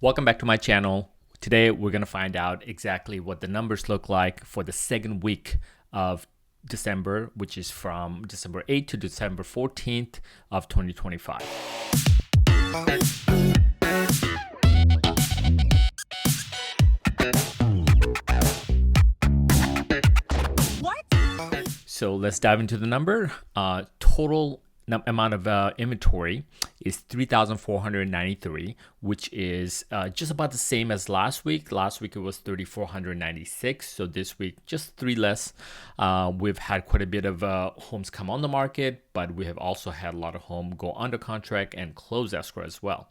Welcome back to my channel. Today we're going to find out exactly what the numbers look like for the second week of December, which is from December 8th to December 14th of 2025. So let's dive into the number. Total amount of inventory is 3,493, which is just about the same as last week. Last week it was 3,496, so this week just 3 less. We've had quite a bit of homes come on the market, but we have also had a lot of homes go under contract and close escrow as well.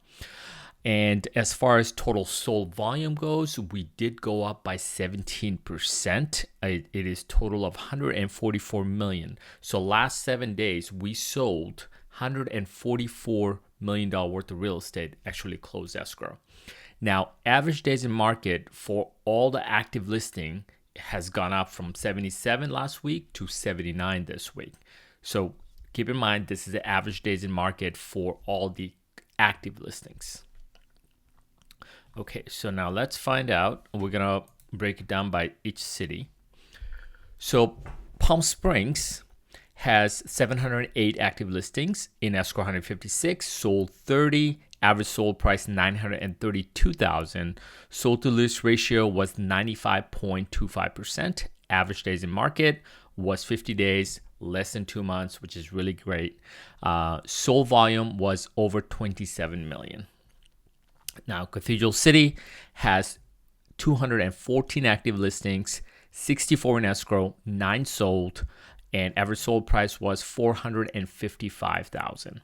And as far as total sold volume goes, we did go up by 17%. It is total of 144 million. So last 7 days, we sold $144 million worth of real estate, actually closed escrow. Now, average days in market for all the active listing has gone up from 77 last week to 79 this week. So keep in mind, this is the average days in market for all the active listings. Okay, so now let's find out. We're going to break it down by each city. So Palm Springs has 708 active listings, in escrow 156, sold 30, average sold price 932,000. Sold to list ratio was 95.25%. Average days in market was 50 days, less than 2 months, which is really great. Sold volume was over 27 million. Now, Cathedral City has 214 active listings, 64 in escrow, 9 sold, and average sold price was $455,000.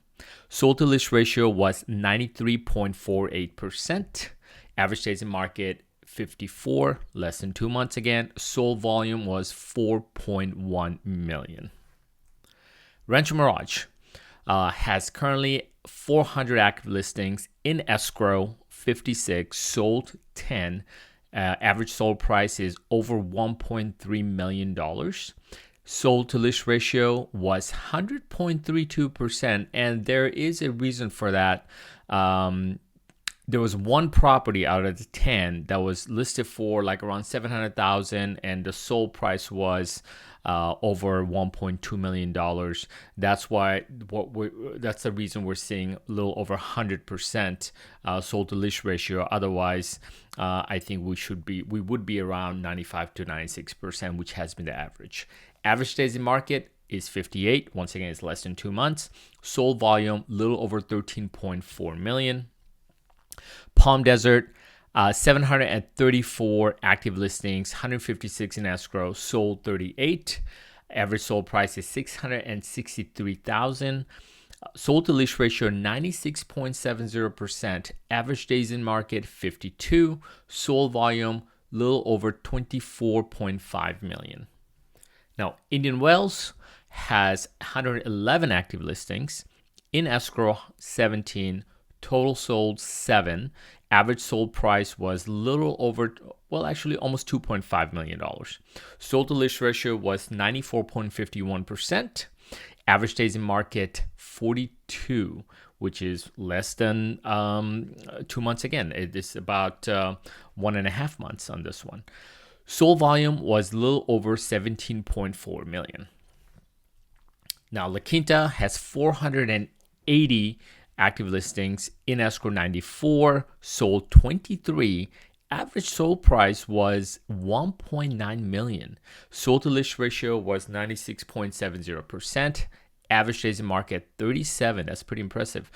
Sold to list ratio was 93.48%. Average days in market 54, less than 2 months again. Sold volume was 4.1 million. Rancho Mirage has currently 400 active listings, in escrow 56, sold 10. Average sold price is over $1.3 million. Sold to list ratio was 100.32%, and there is a reason for that. There was one property out of the 10 that was listed for like around $700,000, and the sold price was over $1.2 million. That's why that's the reason we're seeing a little over 100% sold to list ratio. Otherwise, I think we would be around 95 to 96%, which has been the average. Average days in market is 58. Once again, it's less than 2 months. Sold volume little over 13.4 million. Palm Desert, 734 active listings, 156 in escrow, sold 38. Average sold price is $663,000. Sold to list ratio 96.70%. Average days in market 52. Sold volume little over 24.5 million. Now, Indian Wells has 111 active listings, in escrow 17. Total sold 7. Average sold price was little over, almost $2.5 million. Sold to list ratio was 94.51%. Average days in market 42, which is less than 2 months again. It is about 1.5 months on this one. Sold volume was little over 17.4 million. Now, La Quinta has 480 active listings, in escrow 94, sold 23. Average sold price was $1.9 million. Sold to list ratio was 96.70%. Average days in market 37. That's pretty impressive.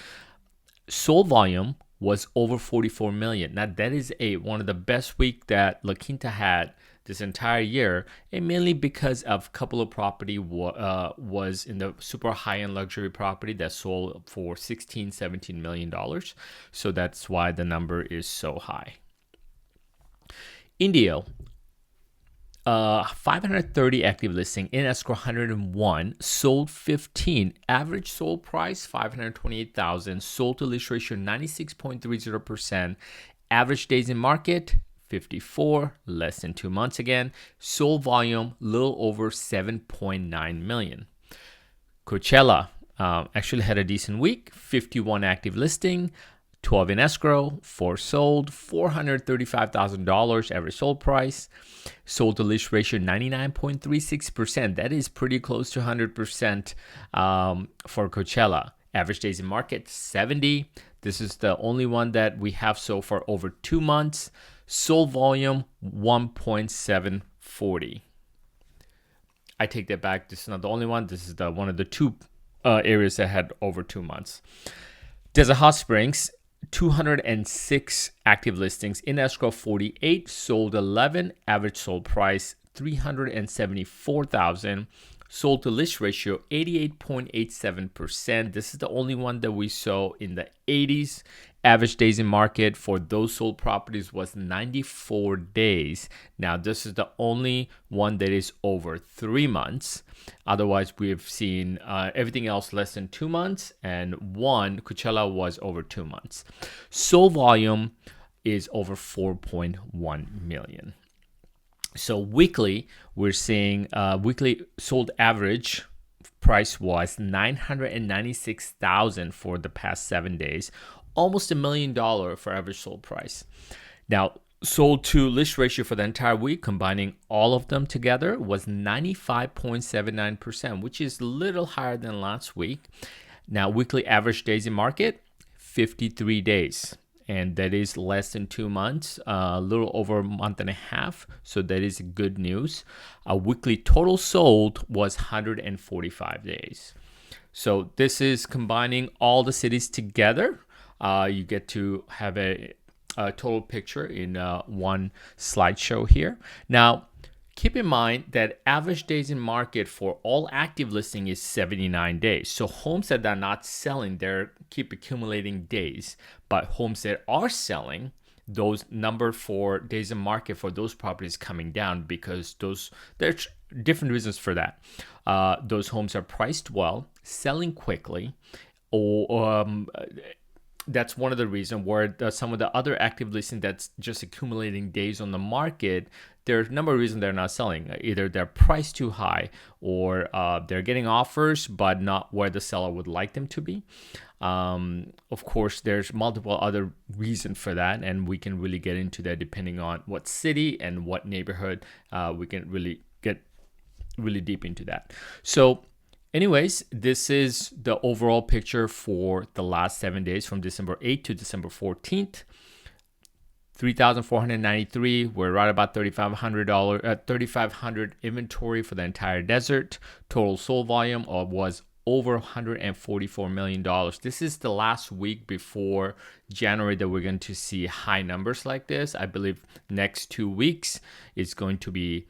Sold volume was over 44 million. Now that is one of the best week that La Quinta had this entire year, and mainly because of a couple of property was in the super high-end luxury property that sold for $16-17 million. So that's why the number is so high. Indio, 530 active listing, in escrow 101, sold 15. Average sold price $528,000. Sold to list ratio 96.30%. Average days in market 54, less than 2 months again. Sold volume little over 7.9 million. Coachella actually had a decent week, 51 active listing, 12 in escrow, 4 sold, $435,000 average sold price. Sold to list ratio 99.36%. That is pretty close to 100% for Coachella. Average days in market 70. This is the only one that we have so far over 2 months. Sold volume 1.740. I take that back. This is not the only one. This is the one of the two areas that had over 2 months. Desert Hot Springs, 206 active listings. In escrow 48, sold 11. Average sold price $374,000. Sold to list ratio 88.87%. This is the only one that we saw in the 80s. Average days in market for those sold properties was 94 days. Now, this is the only one that is over 3 months. Otherwise, we've seen everything else less than 2 months, and Coachella was over 2 months. Sold volume is over 4.1 million. So weekly, we're seeing weekly sold average price was $996,000 for the past 7 days, almost $1 million for average sold price. Now, sold to list ratio for the entire week, combining all of them together, was 95.79%, which is a little higher than last week. Now, weekly average days in market, 53 days. And that is less than 2 months, a little over a month and a half. So that is good news. Weekly total sold was 145 days. So this is combining all the cities together. You get to have a total picture in one slideshow here. Now, keep in mind that average days in market for all active listing is 79 days. So homes that are not selling, they keep accumulating days. But homes that are selling, those number for days in market for those properties coming down because there's different reasons for that. Those homes are priced well, selling quickly, or that's one of the reasons where some of the other active listing that's just accumulating days on the market, there's a number of reasons they're not selling. Either they're priced too high or they're getting offers but not where the seller would like them to be. Of course, there's multiple other reasons for that, and we can really get into that depending on what city and what neighborhood. We can really get really deep into that. So anyways, this is the overall picture for the last 7 days from December 8th to December 14th. 3,493. We're right about $3,500 inventory for the entire desert. Total sold volume was over $144 million. This is the last week before January that we're going to see high numbers like this. I believe next 2 weeks is going to be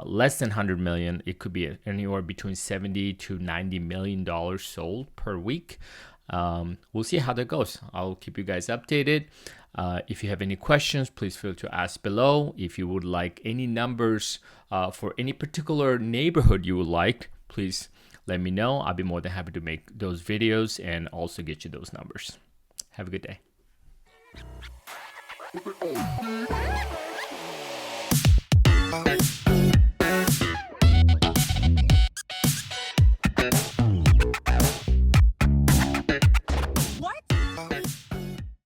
less than 100 million. It could be anywhere between 70 to 90 million dollars sold per week. We'll see how that goes. I'll keep you guys updated. If you have any questions, please feel to ask below. If you would like any numbers for any particular neighborhood you would like, please let me know. I'll be more than happy to make those videos and also get you those numbers. Have a good day.